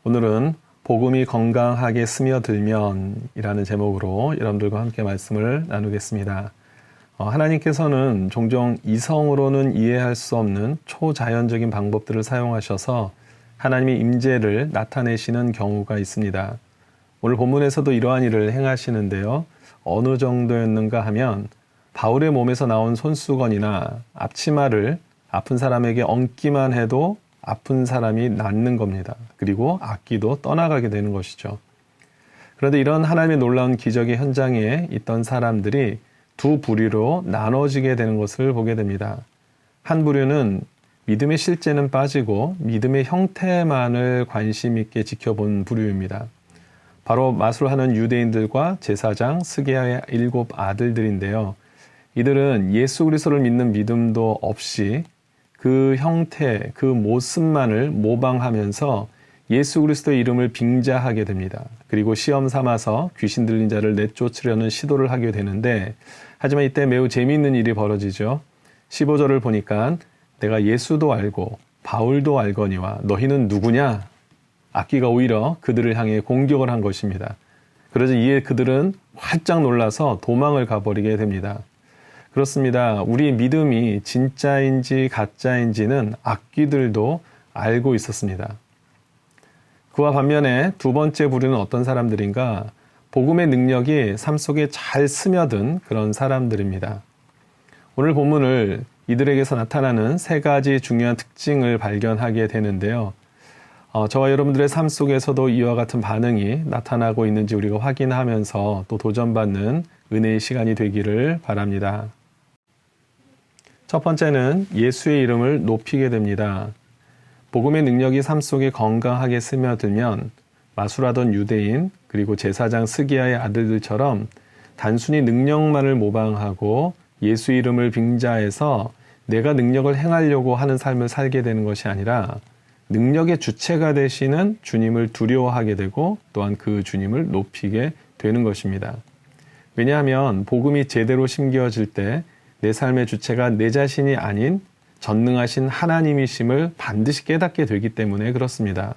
오늘은 복음이 건강하게 스며들면 이라는 제목으로 여러분들과 함께 말씀을 나누겠습니다. 하나님께서는 종종 이성으로는 이해할 수 없는 초자연적인 방법들을 사용하셔서 하나님의 임재를 나타내시는 경우가 있습니다. 오늘 본문에서도 이러한 일을 행하시는데요. 어느 정도였는가 하면 바울의 몸에서 나온 손수건이나 앞치마를 아픈 사람에게 얹기만 해도 아픈 사람이 낫는 겁니다. 그리고 악기도 떠나가게 되는 것이죠. 그런데 이런 하나님의 놀라운 기적의 현장에 있던 사람들이 두 부류로 나눠지게 되는 것을 보게 됩니다. 한 부류는 믿음의 실제는 빠지고 믿음의 형태만을 관심 있게 지켜본 부류입니다. 바로 마술하는 유대인들과 제사장 스게야의 7 아들들인데요. 이들은 예수 그리스도를 믿는 믿음도 없이 그 형태, 그 모습만을 모방하면서 예수 그리스도의 이름을 빙자하게 됩니다. 그리고 시험 삼아서 귀신 들린 자를 내쫓으려는 시도를 하게 되는데, 하지만 이때 매우 재미있는 일이 벌어지죠. 15절을 보니까 내가 예수도 알고 바울도 알거니와 너희는 누구냐? 악기가 오히려 그들을 향해 공격을 한 것입니다. 그러자 이에 그들은 활짝 놀라서 도망을 가버리게 됩니다. 그렇습니다. 우리 믿음이 진짜인지 가짜인지는 악귀들도 알고 있었습니다. 그와 반면에 두 번째 부류는 어떤 사람들인가? 복음의 능력이 삶 속에 잘 스며든 그런 사람들입니다. 오늘 본문을 이들에게서 나타나는 3가지 중요한 특징을 발견하게 되는데요. 저와 여러분들의 삶 속에서도 이와 같은 반응이 나타나고 있는지 우리가 확인하면서 또 도전받는 은혜의 시간이 되기를 바랍니다. 첫 번째는 예수의 이름을 높이게 됩니다. 복음의 능력이 삶 속에 건강하게 스며들면 마술하던 유대인 그리고 제사장 스기야의 아들들처럼 단순히 능력만을 모방하고 예수 이름을 빙자해서 내가 능력을 행하려고 하는 삶을 살게 되는 것이 아니라 능력의 주체가 되시는 주님을 두려워하게 되고 또한 그 주님을 높이게 되는 것입니다. 왜냐하면 복음이 제대로 심겨질 때 내 삶의 주체가 내 자신이 아닌 전능하신 하나님이심을 반드시 깨닫게 되기 때문에 그렇습니다.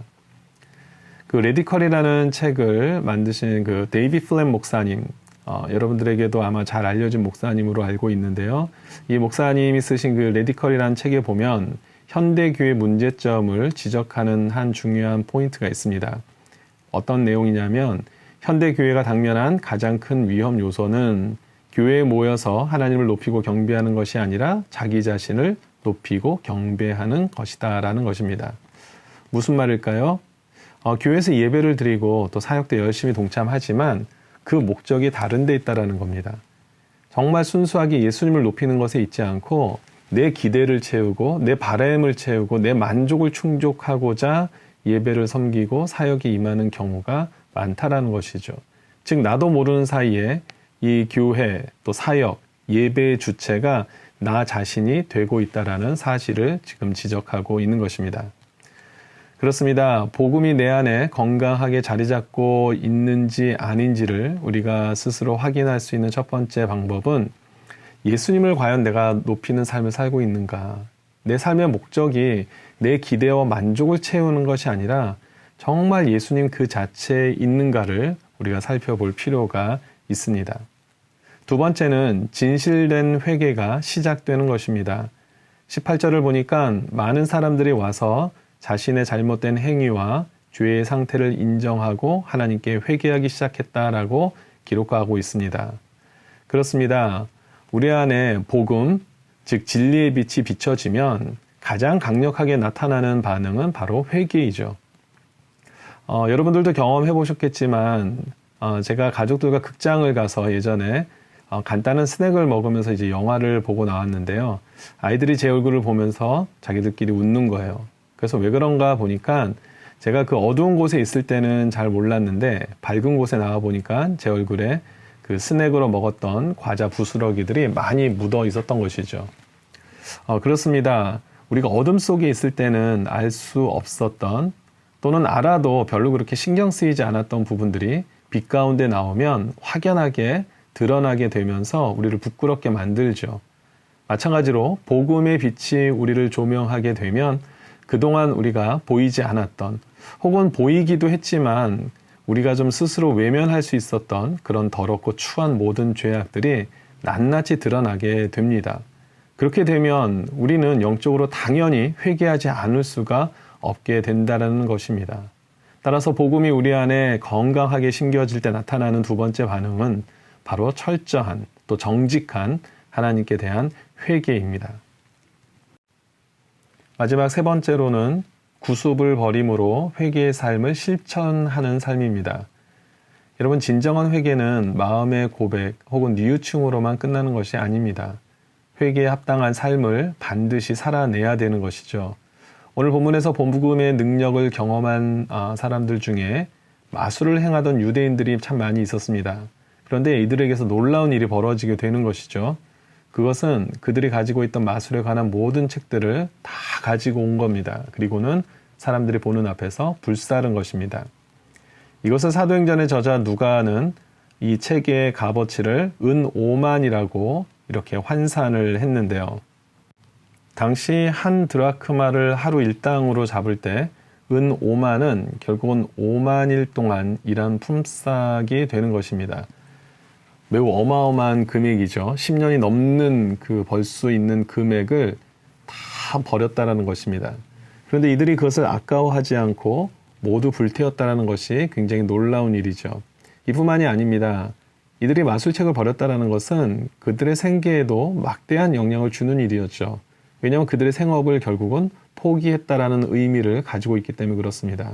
그 레디컬이라는 책을 만드신 그 데이비 플랫 목사님, 여러분들에게도 아마 잘 알려진 목사님으로 알고 있는데요. 이 목사님이 쓰신 그 레디컬이라는 책에 보면 현대교회 문제점을 지적하는 한 중요한 포인트가 있습니다. 어떤 내용이냐면 현대교회가 당면한 가장 큰 위험 요소는 교회에 모여서 하나님을 높이고 경배하는 것이 아니라 자기 자신을 높이고 경배하는 것이다 라는 것입니다. 무슨 말일까요? 교회에서 예배를 드리고 또 사역 때 열심히 동참하지만 그 목적이 다른 데 있다라는 겁니다. 정말 순수하게 예수님을 높이는 것에 있지 않고 내 기대를 채우고 내 바람을 채우고 내 만족을 충족하고자 예배를 섬기고 사역에 임하는 경우가 많다라는 것이죠. 즉 나도 모르는 사이에 이 교회 또 사역 예배의 주체가 나 자신이 되고 있다라는 사실을 지금 지적하고 있는 것입니다. 그렇습니다. 복음이 내 안에 건강하게 자리 잡고 있는지 아닌지를 우리가 스스로 확인할 수 있는 첫 번째 방법은 예수님을 과연 내가 높이는 삶을 살고 있는가? 내 삶의 목적이 내 기대와 만족을 채우는 것이 아니라 정말 예수님 그 자체에 있는가를 우리가 살펴볼 필요가 있습니다. 두 번째는 진실된 회개가 시작되는 것입니다. 18절을 보니까 많은 사람들이 와서 자신의 잘못된 행위와 죄의 상태를 인정하고 하나님께 회개하기 시작했다라고 기록하고 있습니다. 그렇습니다. 우리 안에 복음, 즉 진리의 빛이 비춰지면 가장 강력하게 나타나는 반응은 바로 회개이죠. 여러분들도 경험해 보셨겠지만 제가 가족들과 극장을 가서 예전에 간단한 스낵을 먹으면서 이제 영화를 보고 나왔는데요. 아이들이 제 얼굴을 보면서 자기들끼리 웃는 거예요. 그래서 왜 그런가 보니까 제가 그 어두운 곳에 있을 때는 잘 몰랐는데 밝은 곳에 나와 보니까 제 얼굴에 그 스낵으로 먹었던 과자 부스러기들이 많이 묻어 있었던 것이죠. 그렇습니다. 우리가 어둠 속에 있을 때는 알 수 없었던 또는 알아도 별로 그렇게 신경 쓰이지 않았던 부분들이 빛 가운데 나오면 확연하게 드러나게 되면서 우리를 부끄럽게 만들죠. 마찬가지로 복음의 빛이 우리를 조명하게 되면 그동안 우리가 보이지 않았던 혹은 보이기도 했지만 우리가 좀 스스로 외면할 수 있었던 그런 더럽고 추한 모든 죄악들이 낱낱이 드러나게 됩니다. 그렇게 되면 우리는 영적으로 당연히 회개하지 않을 수가 없게 된다는 것입니다. 따라서 복음이 우리 안에 건강하게 심겨질 때 나타나는 두 번째 반응은 바로 철저한 또 정직한 하나님께 대한 회개입니다. 마지막 세 번째로는 구습을 버림으로 회개의 삶을 실천하는 삶입니다. 여러분, 진정한 회개는 마음의 고백 혹은 뉘우침으로만 끝나는 것이 아닙니다. 회개에 합당한 삶을 반드시 살아내야 되는 것이죠. 오늘 본문에서 복음의 능력을 경험한 사람들 중에 마술을 행하던 유대인들이 참 많이 있었습니다. 그런데 이들에게서 놀라운 일이 벌어지게 되는 것이죠. 그것은 그들이 가지고 있던 마술에 관한 모든 책들을 다 가지고 온 겁니다. 그리고는 사람들이 보는 앞에서 불사른 것입니다. 이것을 사도행전의 저자 누가는 이 책의 값어치를 은 5만이라고 이렇게 환산을 했는데요. 당시 한 드라크마를 하루 일당으로 잡을 때 은 5만은 결국은 5만일 동안 일한 품삯이 되는 것입니다. 매우 어마어마한 금액이죠. 10년이 넘는 벌 수 있는 금액을 다 버렸다라는 것입니다. 그런데 이들이 그것을 아까워하지 않고 모두 불태웠다라는 것이 굉장히 놀라운 일이죠. 이뿐만이 아닙니다. 이들이 마술책을 버렸다라는 것은 그들의 생계에도 막대한 영향을 주는 일이었죠. 왜냐하면 그들의 생업을 결국은 포기했다라는 의미를 가지고 있기 때문에 그렇습니다.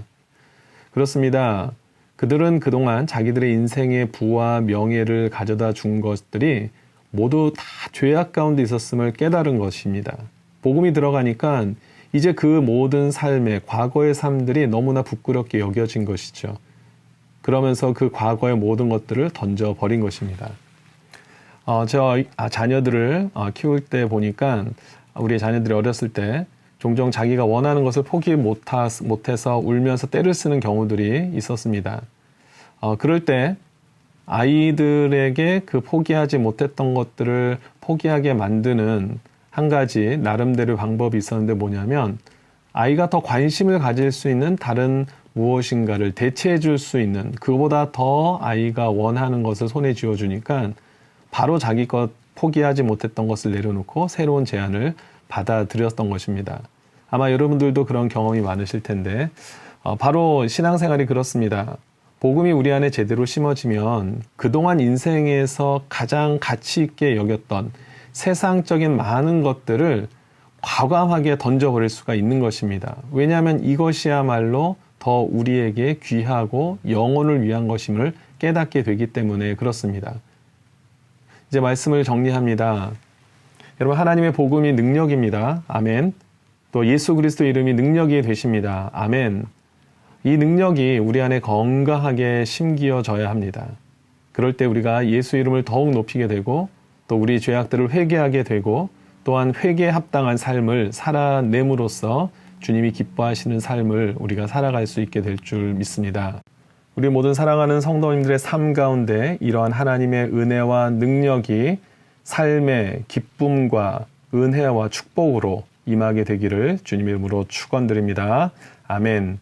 그렇습니다. 그들은 그동안 자기들의 인생의 부와 명예를 가져다 준 것들이 모두 다 죄악 가운데 있었음을 깨달은 것입니다. 복음이 들어가니까 이제 그 모든 삶의 과거의 삶들이 너무나 부끄럽게 여겨진 것이죠. 그러면서 그 과거의 모든 것들을 던져버린 것입니다. 저 자녀들을 키울 때 보니까 우리 자녀들이 어렸을 때 종종 자기가 원하는 것을 포기 못해서 울면서 떼를 쓰는 경우들이 있었습니다. 그럴 때 아이들에게 그 포기하지 못했던 것들을 포기하게 만드는 한 가지 나름대로 방법이 있었는데 뭐냐면 아이가 더 관심을 가질 수 있는 다른 무엇인가를 대체해 줄 수 있는 그보다 더 아이가 원하는 것을 손에 쥐어 주니까 바로 자기 것 포기하지 못했던 것을 내려놓고 새로운 제안을 받아들였던 것입니다. 아마 여러분들도 그런 경험이 많으실 텐데 바로 신앙생활이 그렇습니다. 복음이 우리 안에 제대로 심어지면 그동안 인생에서 가장 가치 있게 여겼던 세상적인 많은 것들을 과감하게 던져버릴 수가 있는 것입니다. 왜냐하면 이것이야말로 더 우리에게 귀하고 영혼을 위한 것임을 깨닫게 되기 때문에 그렇습니다. 이제 말씀을 정리합니다. 여러분, 하나님의 복음이 능력입니다. 아멘. 또 예수 그리스도 이름이 능력이 되십니다. 아멘. 이 능력이 우리 안에 건강하게 심기어져야 합니다. 그럴 때 우리가 예수 이름을 더욱 높이게 되고 또 우리 죄악들을 회개하게 되고 또한 회개에 합당한 삶을 살아냄으로써 주님이 기뻐하시는 삶을 우리가 살아갈 수 있게 될 줄 믿습니다. 우리 모든 사랑하는 성도님들의 삶 가운데 이러한 하나님의 은혜와 능력이 삶의 기쁨과 은혜와 축복으로 임하게 되기를 주님의 이름으로 축원드립니다. 아멘.